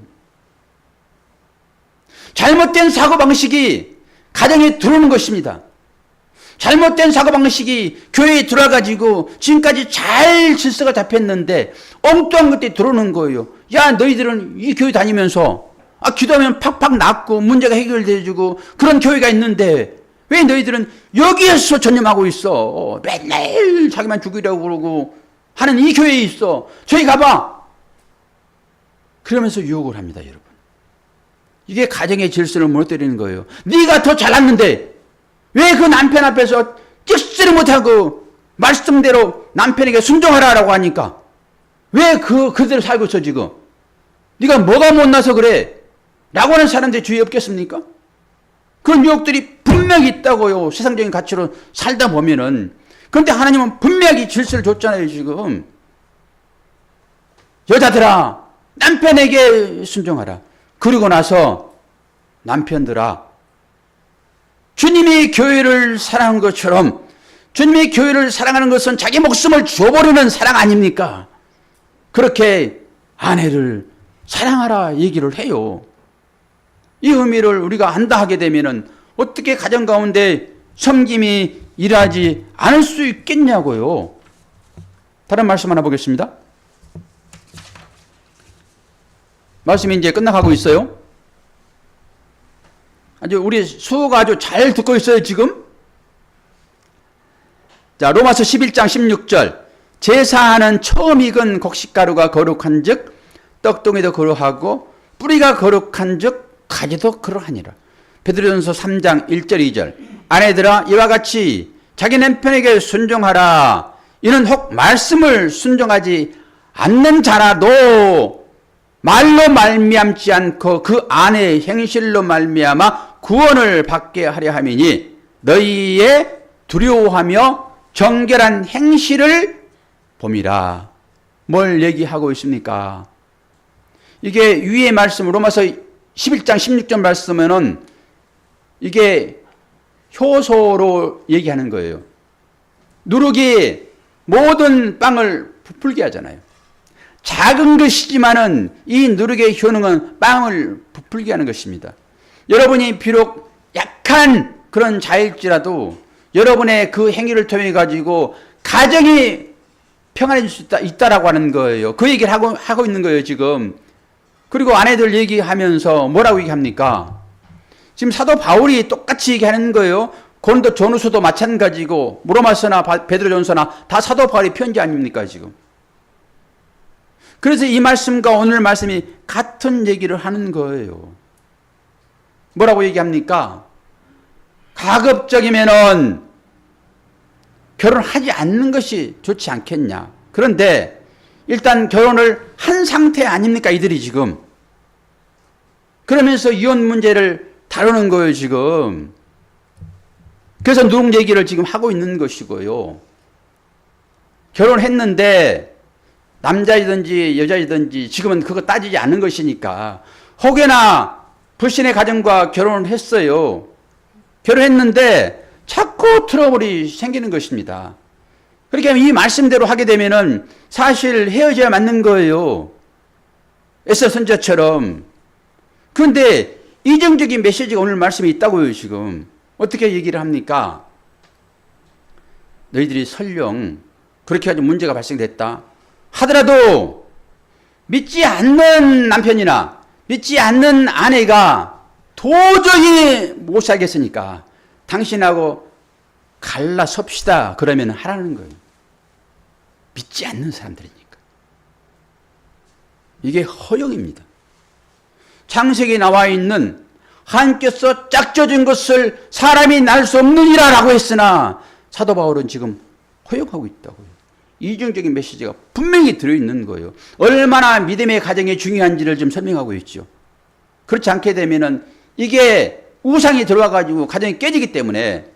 잘못된 사고방식이 가정에 들어오는 것입니다. 잘못된 사고방식이 교회에 들어와가지고 지금까지 잘 질서가 잡혔는데 엉뚱한 것들이 들어오는 거예요. 야, 너희들은 이 교회 다니면서 기도하면 팍팍 낫고 문제가 해결돼주고 그런 교회가 있는데 왜 너희들은 여기에서 전념하고 있어? 맨날 자기만 죽이려고 그러고 하는 이 교회에 있어. 저기 가봐. 그러면서 유혹을 합니다, 여러분. 이게 가정의 질서를 무너뜨리는 거예요. 네가 더 잘났는데 왜 그 남편 앞에서 찍지를 못하고 말씀대로 남편에게 순종하라고 하니까 왜 그대로 살고 있어 지금? 네가 뭐가 못나서 그래? 라고 하는 사람들이 주위에 없겠습니까? 그런 유혹들이 분명히 있다고요. 세상적인 가치로 살다 보면은. 그런데 하나님은 분명히 질서를 줬잖아요, 지금. 여자들아, 남편에게 순종하라. 그리고 나서 남편들아, 주님이 교회를 사랑한 것처럼 주님이 교회를 사랑하는 것은 자기 목숨을 줘버리는 사랑 아닙니까? 그렇게 아내를 사랑하라 얘기를 해요. 이 의미를 우리가 안다 하게 되면은 어떻게 가정 가운데 섬김이 일하지 않을 수 있겠냐고요. 다른 말씀 하나 보겠습니다. 말씀이 이제 끝나가고 있어요. 우리 수호가 아주 잘 듣고 있어요, 지금. 자, 로마서 11장 16절. 제사하는 처음 익은 곡식가루가 거룩한 즉 떡동이도 거룩하고 뿌리가 거룩한 즉 가지도 그러하니라. 베드로전서 3장 1절 2절. 아내들아, 이와 같이 자기 남편에게 순종하라. 이는 혹 말씀을 순종하지 않는 자라도 말로 말미암지 않고 그 아내의 행실로 말미암아 구원을 받게 하려 함이니 너희의 두려워하며 정결한 행실을 봄이라. 뭘 얘기하고 있습니까? 이게 위의 말씀 로마서 11장 16절 말씀에는 이게 효소로 얘기하는 거예요. 누룩이 모든 빵을 부풀게 하잖아요. 작은 것이지만은 이 누룩의 효능은 빵을 부풀게 하는 것입니다. 여러분이 비록 약한 그런 자일지라도 여러분의 그 행위를 통해 가지고 가정이 평안해질 수 있다라고 하는 거예요. 그 얘기를 하고 있는 거예요, 지금. 그리고 아내들 얘기하면서 뭐라고 얘기합니까? 지금 사도 바울이 똑같이 얘기하는 거예요. 고린도 전후서도 마찬가지고 로마서나 베드로전서나 다 사도 바울의 편지 아닙니까, 지금. 그래서 이 말씀과 오늘 말씀이 같은 얘기를 하는 거예요. 뭐라고 얘기합니까? 가급적이면은 결혼하지 않는 것이 좋지 않겠냐. 그런데 일단 결혼을 한 상태 아닙니까, 이들이 지금. 그러면서 이혼 문제를 다루는 거예요, 지금. 그래서 누룽 얘기를 지금 하고 있는 것이고요. 결혼했는데 남자이든지 여자이든지 지금은 그거 따지지 않는 것이니까 혹여나 불신의 가정과 결혼을 했어요. 결혼했는데 자꾸 트러블이 생기는 것입니다. 그렇게 하면 이 말씀대로 하게 되면은 사실 헤어져야 맞는 거예요. 에서 선자처럼. 그런데 이정적인 메시지가 오늘 말씀에 있다고요, 지금. 어떻게 얘기를 합니까? 너희들이 설령 그렇게 아주 문제가 발생됐다 하더라도 믿지 않는 남편이나 믿지 않는 아내가 도저히 못 살겠으니까 당신하고 갈라섭시다. 그러면 하라는 거예요. 믿지 않는 사람들이니까. 이게 허용입니다. 창세기에 나와 있는 하나님께서 짝져준 것을 사람이 날 수 없느니라 라고 했으나 사도 바울은 지금 허용하고 있다고요. 이중적인 메시지가 분명히 들어있는 거예요. 얼마나 믿음의 가정이 중요한지를 지금 설명하고 있죠. 그렇지 않게 되면은 이게 우상이 들어와가지고 가정이 깨지기 때문에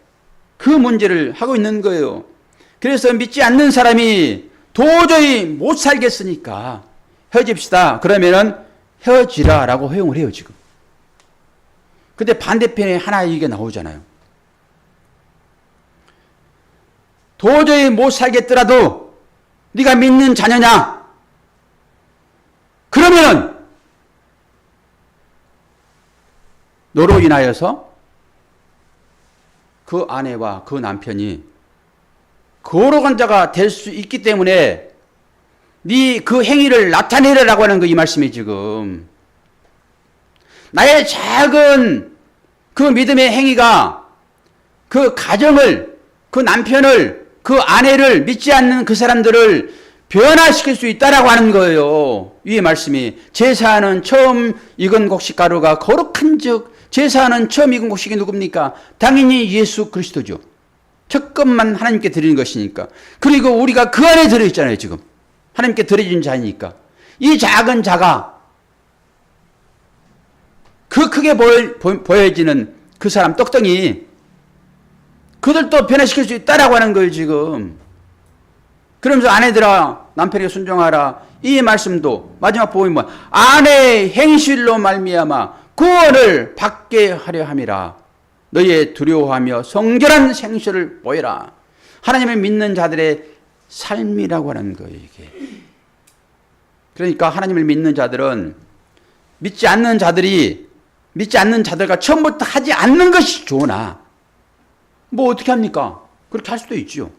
그 문제를 하고 있는 거예요. 그래서 믿지 않는 사람이 도저히 못 살겠으니까 헤어집시다. 그러면은 헤어지라 라고 허용을 해요, 지금. 근데 반대편에 하나 얘기가 나오잖아요. 도저히 못 살겠더라도 네가 믿는 자녀냐? 그러면 너로 인하여서 그 아내와 그 남편이 거룩한 자가 될 수 있기 때문에 네 그 행위를 나타내라라고 하는 거 이 말씀이 지금. 나의 작은 그 믿음의 행위가 그 가정을, 그 남편을, 그 아내를 믿지 않는 그 사람들을 변화시킬 수 있다라고 하는 거예요. 위의 말씀이. 제사하는 처음 익은 곡식가루가 거룩한 즉, 제사하는 처음 익은 곡식이 누굽니까? 당연히 예수 그리스도죠. 첫것만 하나님께 드리는 것이니까. 그리고 우리가 그 안에 들어있잖아요, 지금. 하나님께 드려진 자니까. 이 작은 자가 그 크게 보여지는 그 사람 떡덩이, 그들도 변화시킬 수 있다라고 하는 거예요, 지금. 그러면서 아내들아, 남편에게 순종하라. 이 말씀도 마지막 복음이 뭐야? 아내의 행실로 말미암아 구원을 받게 하려 함이라. 너희의 두려워하며 성결한 생실을 보여라. 하나님을 믿는 자들의 삶이라고 하는 거예요, 이게. 그러니까 하나님을 믿는 자들은 믿지 않는 자들과 처음부터 하지 않는 것이 좋으나 뭐 어떻게 합니까? 그렇게 할 수도 있죠.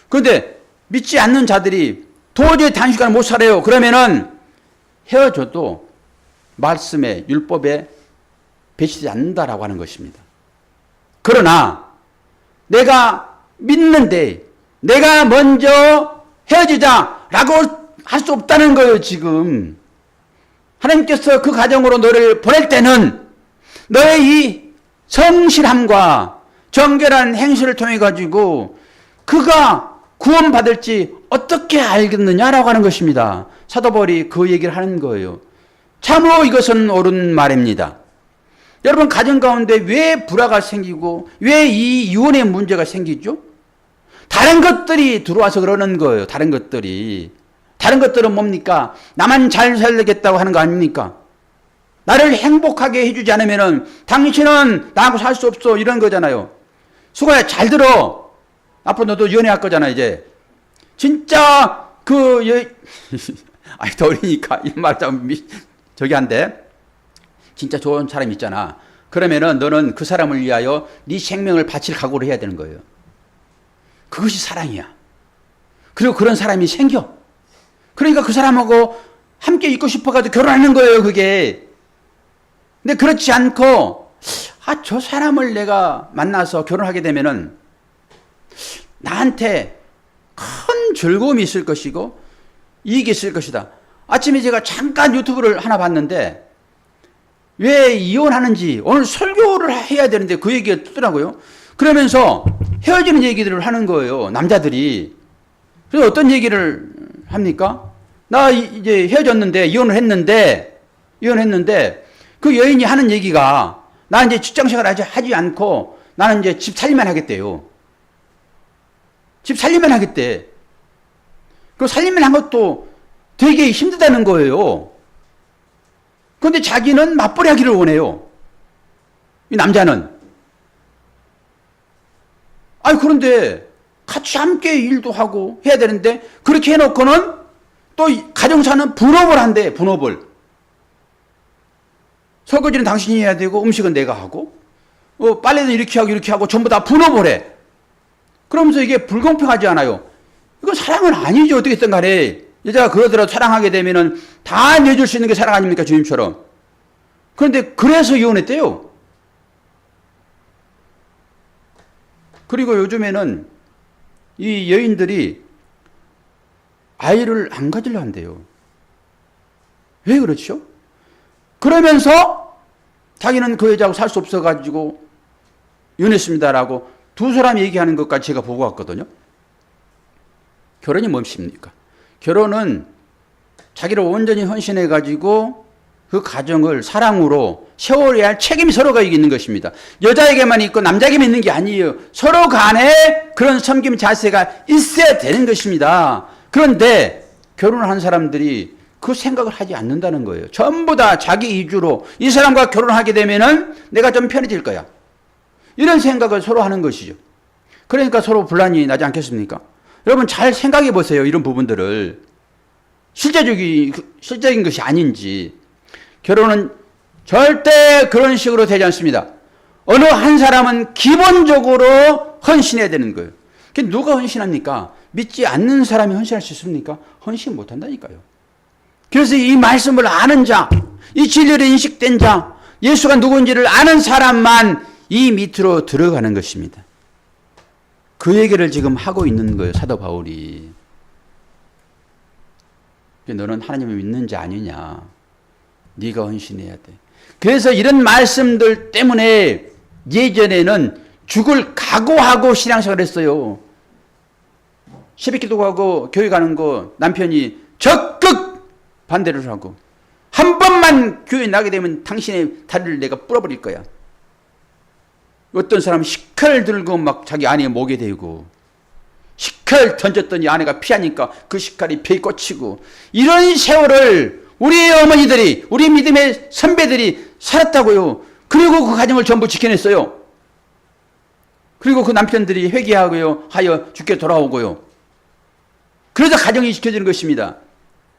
그런데 믿지 않는 자들이 도저히 단시간 못 살아요. 그러면은 헤어져도 말씀에, 율법에 배치되지 않는다라고 하는 것입니다. 그러나 내가 믿는데 내가 먼저 헤어지자라고 할 수 없다는 거예요, 지금. 하나님께서 그 가정으로 너를 보낼 때는 너의 이 성실함과 정결한 행실을 통해 가지고 그가 구원받을지 어떻게 알겠느냐라고 하는 것입니다. 사도 바울이 그 얘기를 하는 거예요. 참으로 이것은 옳은 말입니다. 여러분, 가정 가운데 왜 불화가 생기고 왜 이 이혼의 문제가 생기죠? 다른 것들이 들어와서 그러는 거예요. 다른 것들은 뭡니까? 나만 잘 살겠다고 하는 거 아닙니까? 나를 행복하게 해주지 않으면 당신은 나하고 살 수 없어, 이런 거잖아요. 수고야, 잘 들어. 앞으로 너도 연애할 거잖아, 이제. 진짜 아이, 더 어리니까 이런 말 좀 저기 한데, 진짜 좋은 사람 있잖아. 그러면은 너는 그 사람을 위하여 네 생명을 바칠 각오를 해야 되는 거예요. 그것이 사랑이야. 그리고 그런 사람이 생겨. 그러니까 그 사람하고 함께 있고 싶어가지고 결혼하는 거예요, 그게. 근데 그렇지 않고, 저 사람을 내가 만나서 결혼하게 되면은 나한테 큰 즐거움이 있을 것이고 이익이 있을 것이다. 아침에 제가 잠깐 유튜브를 하나 봤는데 왜 이혼하는지 오늘 설교를 해야 되는데 그 얘기가 뜨더라고요. 그러면서 헤어지는 얘기들을 하는 거예요, 남자들이. 그래서 어떤 얘기를 합니까? 나 이제 헤어졌는데 이혼했는데 그 여인이 하는 얘기가 나 이제 직장생활 하지 않고 나는 이제 집 살림만 하겠대요. 집 살림만 하겠대. 그 살림만 한 것도 되게 힘들다는 거예요. 그런데 자기는 맞벌이 하기를 원해요. 이 남자는. 그런데 같이 함께 일도 하고 해야 되는데 그렇게 해놓고는 또 가정사는 분업을 한대, 분업을. 설거지는 당신이 해야 되고 음식은 내가 하고 빨래는 이렇게 하고 전부 다 분업을 해. 그러면서 이게 불공평하지 않아요? 이건 사랑은 아니죠. 어떻게든 간에. 여자가 그러더라도 사랑하게 되면은 다 내줄 수 있는 게 사랑 아닙니까? 주님처럼. 그런데 그래서 이혼했대요. 그리고 요즘에는 이 여인들이 아이를 안 가지려 한대요. 왜 그렇죠? 그러면서 자기는 그 여자하고 살 수 없어가지고 이혼했습니다라고 두 사람이 얘기하는 것까지 제가 보고 왔거든요. 결혼이 뭡니까? 결혼은 자기를 온전히 헌신해가지고 그 가정을 사랑으로 세워야 할 책임이 서로가 있는 것입니다. 여자에게만 있고 남자에게만 있는 게 아니에요. 서로 간에 그런 섬김 자세가 있어야 되는 것입니다. 그런데 결혼을 한 사람들이 그 생각을 하지 않는다는 거예요. 전부 다 자기 위주로 이 사람과 결혼하게 되면은 내가 좀 편해질 거야. 이런 생각을 서로 하는 것이죠. 그러니까 서로 분란이 나지 않겠습니까? 여러분 잘 생각해 보세요. 이런 부분들을. 실제적인 것이 아닌지. 결혼은 절대 그런 식으로 되지 않습니다. 어느 한 사람은 기본적으로 헌신해야 되는 거예요. 누가 헌신합니까? 믿지 않는 사람이 헌신할 수 있습니까? 헌신 못 한다니까요. 그래서 이 말씀을 아는 자, 이 진리를 인식된 자, 예수가 누구인지를 아는 사람만 이 밑으로 들어가는 것입니다. 그 얘기를 지금 하고 있는 거예요, 사도 바울이. 너는 하나님을 믿는 자 아니냐. 네가 헌신해야 돼. 그래서 이런 말씀들 때문에 예전에는 죽을 각오하고 신앙생활을 했어요. 새벽기도하고 교회 가는 거 남편이 적극 반대를 하고 한 번만 교회 나게 되면 당신의 다리를 내가 뿌려버릴 거야. 어떤 사람은 식칼을 들고 막 자기 아내의 목에 대고 식칼 던졌더니 아내가 피하니까 그 식칼이 배에 꽂히고 이런 세월을 우리 어머니들이 우리 믿음의 선배들이 살았다고요. 그리고 그 가정을 전부 지켜냈어요. 그리고 그 남편들이 회개하고요 하여 주께 돌아오고요. 그래서 가정이 지켜지는 것입니다.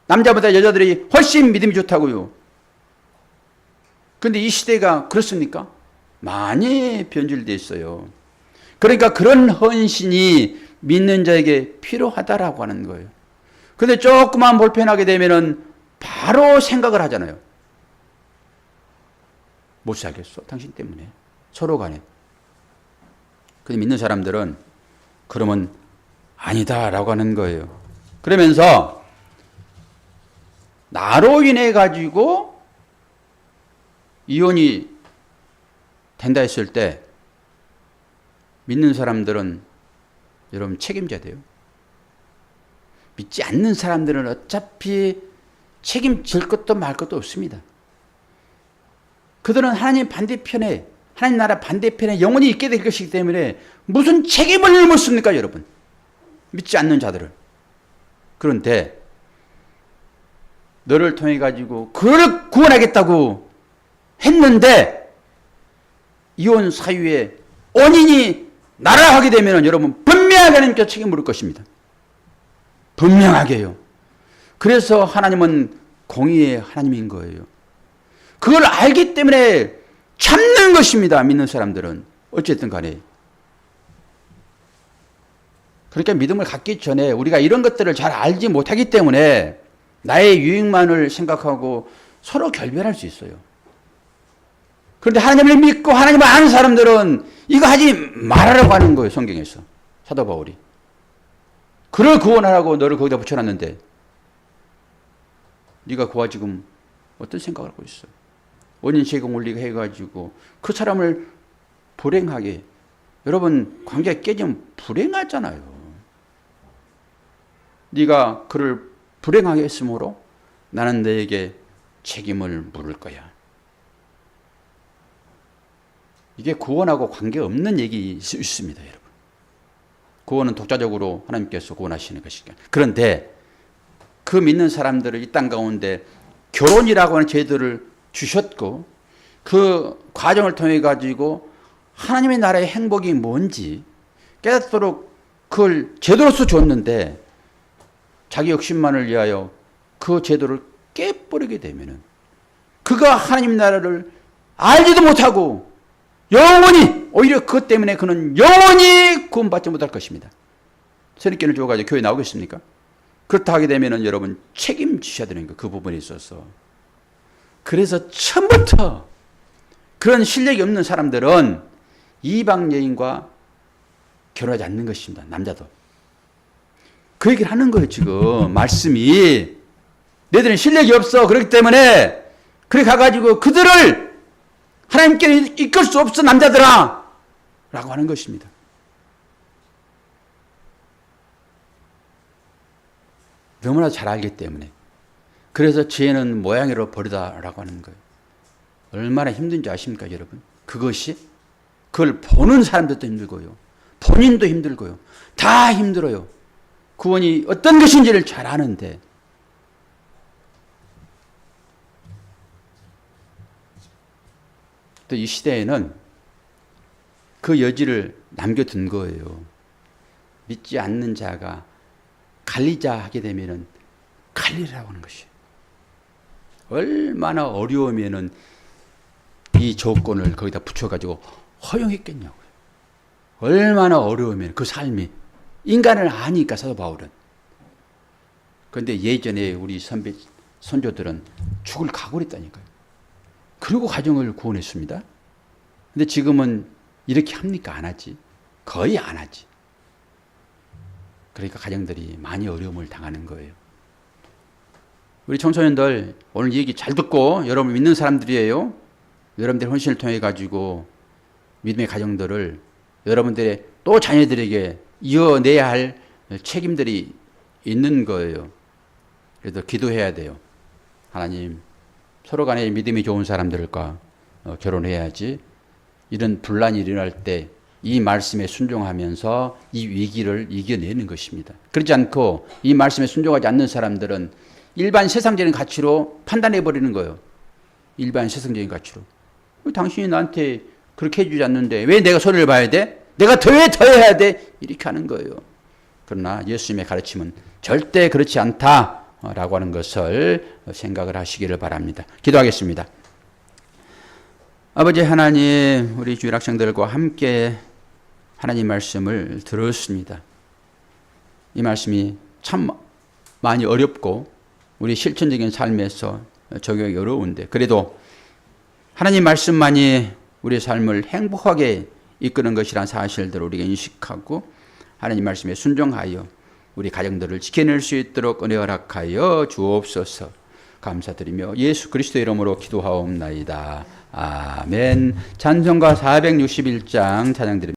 남자보다 여자들이 훨씬 믿음이 좋다고요. 그런데 이 시대가 그렇습니까? 많이 변질되어 있어요. 그러니까 그런 헌신이 믿는 자에게 필요하다라고 하는 거예요. 그런데 조금만 불편하게 되면은 바로 생각을 하잖아요. 못 살겠어, 당신 때문에. 서로 간에. 근데 믿는 사람들은 그러면 아니다라고 하는 거예요. 그러면서 나로 인해 가지고 이혼이 된다 했을 때 믿는 사람들은 여러분 책임져야 돼요. 믿지 않는 사람들은 어차피 책임질 것도 말 것도 없습니다. 그들은 하나님 반대편에, 하나님 나라 반대편에 영원히 있게 될 것이기 때문에 무슨 책임을 묻습니까, 여러분? 믿지 않는 자들을. 그런데 너를 통해 가지고 그를 구원하겠다고 했는데 이혼 사유의 원인이 나라 하게 되면 여러분 분명하게 하나님께 책임 물을 것입니다. 분명하게요. 그래서 하나님은 공의의 하나님인 거예요. 그걸 알기 때문에 참는 것입니다. 믿는 사람들은. 어쨌든 간에. 그러니까 믿음을 갖기 전에 우리가 이런 것들을 잘 알지 못하기 때문에 나의 유익만을 생각하고 서로 결별할 수 있어요. 그런데 하나님을 믿고 하나님을 아는 사람들은 이거 하지 말아라고 하는 거예요. 성경에서. 사도 바울이. 그를 구원하라고 너를 거기다 붙여놨는데 네가 그와 지금 어떤 생각을 하고 있어? 원인 제공 올리게 해가지고 그 사람을 불행하게, 여러분 관계가 깨지면 불행하잖아요. 네가 그를 불행하게 했으므로 나는 너에게 책임을 물을 거야. 이게 구원하고 관계없는 얘기 있습니다, 여러분. 구원은 독자적으로 하나님께서 구원하시는 것이니까. 그런데 그 믿는 사람들을 이 땅 가운데 결혼이라고 하는 제도를 주셨고 그 과정을 통해 가지고 하나님의 나라의 행복이 뭔지 깨닫도록 그걸 제도로서 줬는데 자기 욕심만을 위하여 그 제도를 깨버리게 되면은 그가 하나님 나라를 알지도 못하고 영원히, 오히려 그것 때문에 그는 영원히 구원받지 못할 것입니다. 선입견을 주어가지고 교회 나오겠습니까? 그렇다 하게 되면은 여러분 책임지셔야 되는 거예요. 그 부분에 있어서. 그래서 처음부터 그런 실력이 없는 사람들은 이방 여인과 결혼하지 않는 것입니다. 남자도. 그 얘기를 하는 거예요, 지금. 말씀이. 너희들은 실력이 없어. 그렇기 때문에 그래 가가지고 그들을 하나님께 이끌 수 없어, 남자들아! 라고 하는 것입니다. 너무나 잘 알기 때문에. 그래서 죄는 모양으로 버리다라고 하는 거예요. 얼마나 힘든지 아십니까, 여러분? 그것이 그걸 보는 사람들도 힘들고요. 본인도 힘들고요. 다 힘들어요. 구원이 어떤 것인지를 잘 아는데 또 이 시대에는 그 여지를 남겨둔 거예요. 믿지 않는 자가 갈리자 하게 되면은 갈리라고 하는 것이에요. 얼마나 어려우면은 이 조건을 거기다 붙여가지고 허용했겠냐고요. 얼마나 어려우면 그 삶이. 인간을 아니까 사도 바울은. 그런데 예전에 우리 선배, 선조들은 죽을 각오를 했다니까요. 그리고 가정을 구원했습니다. 근데 지금은 이렇게 합니까? 안 하지. 거의 안 하지. 그러니까 가정들이 많이 어려움을 당하는 거예요. 우리 청소년들 오늘 얘기 잘 듣고, 여러분 믿는 사람들이에요. 여러분들의 헌신을 통해 가지고 믿음의 가정들을 여러분들의 또 자녀들에게 이어내야 할 책임들이 있는 거예요. 그래서 기도해야 돼요. 하나님, 서로 간에 믿음이 좋은 사람들과 결혼해야지. 이런 분란이 일어날 때 이 말씀에 순종하면서 이 위기를 이겨내는 것입니다. 그렇지 않고 이 말씀에 순종하지 않는 사람들은 일반 세상적인 가치로 판단해버리는 거예요. 일반 세상적인 가치로. 당신이 나한테 그렇게 해주지 않는데 왜 내가 손해를 봐야 돼? 내가 더 해야 돼? 이렇게 하는 거예요. 그러나 예수님의 가르침은 절대 그렇지 않다라고 하는 것을 생각을 하시기를 바랍니다. 기도하겠습니다. 아버지 하나님, 우리 주일 학생들과 함께 하나님 말씀을 들었습니다. 이 말씀이 참 많이 어렵고 우리 실천적인 삶에서 적용이 어려운데 그래도 하나님 말씀만이 우리 삶을 행복하게 이끄는 것이란 사실들을 우리가 인식하고 하나님 말씀에 순종하여 우리 가정들을 지켜낼 수 있도록 은혜 허락하여 주옵소서. 감사드리며 예수 그리스도의 이름으로 기도하옵나이다. 아멘. 찬송가 461장 찬양드립니다.